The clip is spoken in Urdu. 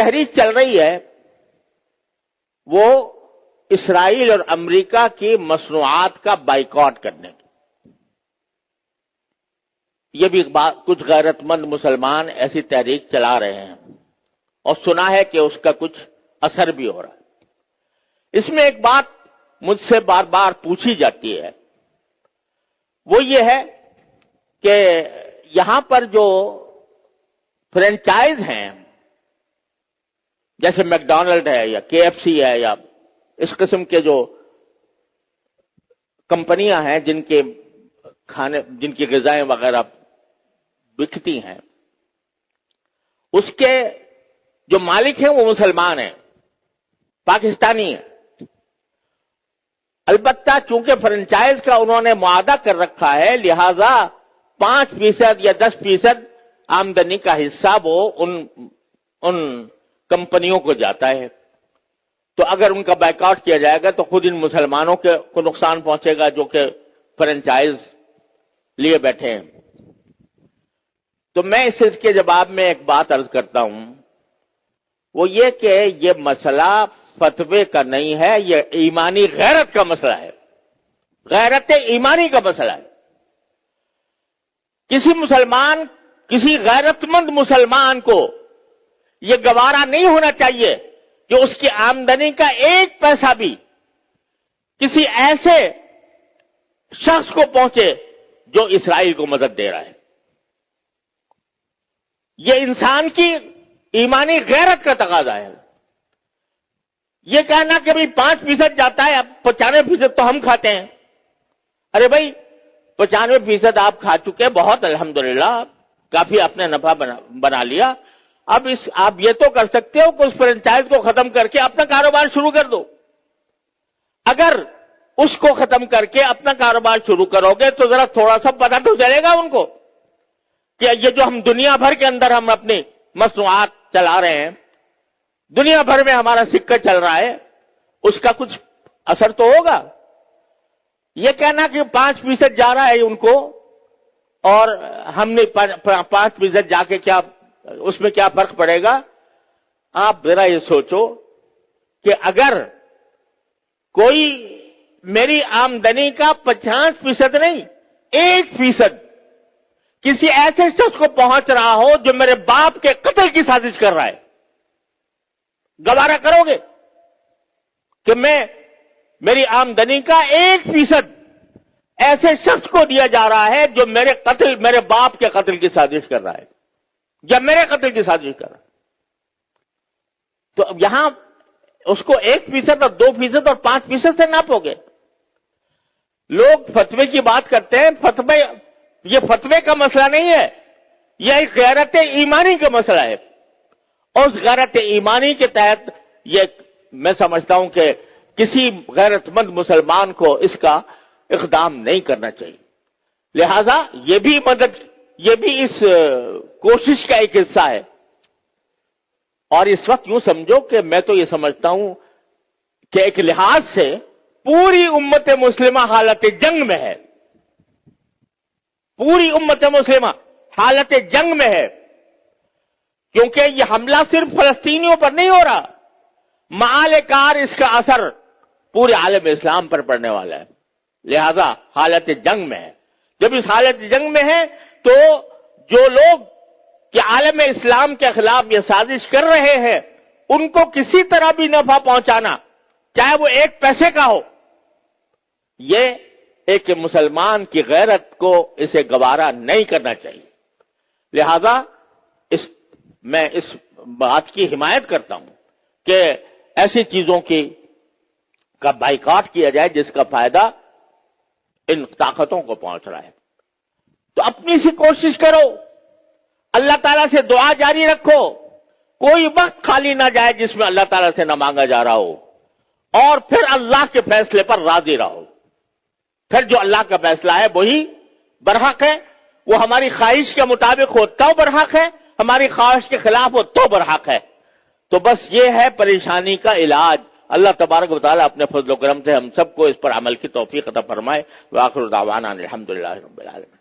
تحریک چل رہی ہے وہ اسرائیل اور امریکہ کی مصنوعات کا بائیکاٹ کرنے کی. یہ بھی کچھ غیرت مند مسلمان ایسی تحریک چلا رہے ہیں اور سنا ہے کہ اس کا کچھ اثر بھی ہو رہا ہے. اس میں ایک بات مجھ سے بار بار پوچھی جاتی ہے، وہ یہ ہے کہ یہاں پر جو فرینچائز ہیں جیسے میک ڈونلڈ ہے یا کے ایف سی ہے یا اس قسم کے جو کمپنیاں ہیں جن کی غذائیں وغیرہ بکتی ہیں، اس کے جو مالک ہیں وہ مسلمان ہیں، پاکستانی ہیں. البتہ چونکہ فرنچائز کا انہوں نے معاہدہ کر رکھا ہے، لہذا 5% یا 10% آمدنی کا حصہ وہ ان کمپنیوں کو جاتا ہے. تو اگر ان کا بائیکاٹ کیا جائے گا تو خود ان مسلمانوں کو نقصان پہنچے گا جو کہ فرنچائز لیے بیٹھے ہیں. تو میں اس کے جواب میں ایک بات عرض کرتا ہوں، وہ یہ کہ یہ مسئلہ فتوے کا نہیں ہے، یہ ایمانی غیرت کا مسئلہ ہے، غیرت ایمانی کا مسئلہ ہے. کسی غیرت مند مسلمان کو یہ گوارا نہیں ہونا چاہیے کہ اس کی آمدنی کا 1 پیسہ بھی کسی ایسے شخص کو پہنچے جو اسرائیل کو مدد دے رہا ہے. یہ انسان کی ایمانی غیرت کا تقاضا ہے. یہ کہنا کہ بھئی 5% جاتا ہے، اب 95% تو ہم کھاتے ہیں. ارے بھائی 95% آپ کھا چکے، بہت الحمدللہ، کافی آپ نے نفع بنا لیا. اب آپ یہ تو کر سکتے ہو کہ اس فرنچائز کو ختم کر کے اپنا کاروبار شروع کر دو. اگر اس کو ختم کر کے اپنا کاروبار شروع کرو گے تو ذرا تھوڑا سا پتہ تو چلے گا ان کو کہ یہ جو ہم دنیا بھر کے اندر ہم اپنی مصنوعات چلا رہے ہیں، دنیا بھر میں ہمارا سکہ چل رہا ہے، اس کا کچھ اثر تو ہوگا. یہ کہنا کہ 5% جا رہا ہے ان کو اور ہم نے 5% جا کے کیا اس میں کیا فرق پڑے گا. آپ ذرا یہ سوچو کہ اگر کوئی میری آمدنی کا 50% نہیں 1% کسی ایسے شخص کو پہنچ رہا ہو جو میرے باپ کے قتل کی سازش کر رہا ہے، گوارا کرو گے کہ میری آمدنی کا 1% ایسے شخص کو دیا جا رہا ہے جو میرے باپ کے قتل کی سازش کر رہا ہے یا میرے قتل کی سازش کر رہا ہے؟ تو اب یہاں اس کو 1% اور 2% اور 5% سے ناپو گے. لوگ فتوے کی بات کرتے ہیں، یہ فتوے کا مسئلہ نہیں ہے، یہ ایک غیرت ایمانی کا مسئلہ ہے. اور اس غیرت ایمانی کے تحت یہ میں سمجھتا ہوں کہ کسی غیرت مند مسلمان کو اس کا اقدام نہیں کرنا چاہیے. لہذا یہ بھی اس کوشش کا ایک حصہ ہے. اور اس وقت یوں سمجھو کہ میں تو یہ سمجھتا ہوں کہ ایک لحاظ سے پوری امت مسلمہ حالت جنگ میں ہے، پوری امت مسلمہ حالت جنگ میں ہے، کیونکہ یہ حملہ صرف فلسطینیوں پر نہیں ہو رہا، معال کار اس کا اثر پورے عالم اسلام پر پڑنے والا ہے. لہذا حالت جنگ میں ہے. جب اس حالت جنگ میں ہے تو جو لوگ کہ عالم اسلام کے خلاف یہ سازش کر رہے ہیں ان کو کسی طرح بھی نفع پہنچانا، چاہے وہ 1 پیسے کا ہو، یہ ایک مسلمان کی غیرت کو اسے گوارا نہیں کرنا چاہیے. لہذا میں اس بات کی حمایت کرتا ہوں کہ ایسی چیزوں کا بائیکاٹ کیا جائے جس کا فائدہ ان طاقتوں کو پہنچ رہا ہے. تو اپنی سی کوشش کرو، اللہ تعالیٰ سے دعا جاری رکھو، کوئی وقت خالی نہ جائے جس میں اللہ تعالیٰ سے نہ مانگا جا رہا ہو، اور پھر اللہ کے فیصلے پر راضی رہو. پھر جو اللہ کا فیصلہ ہے وہی برحق ہے، وہ ہماری خواہش کے مطابق ہو تو برحق ہے، ہماری خواہش کے خلاف ہو تو برحق ہے. تو بس یہ ہے پریشانی کا علاج. اللہ تبارک و تعالیٰ اپنے فضل و کرم سے ہم سب کو اس پر عمل کی توفیق عطا فرمائے. وآخر دعوانا الحمدللہ رب العالمین.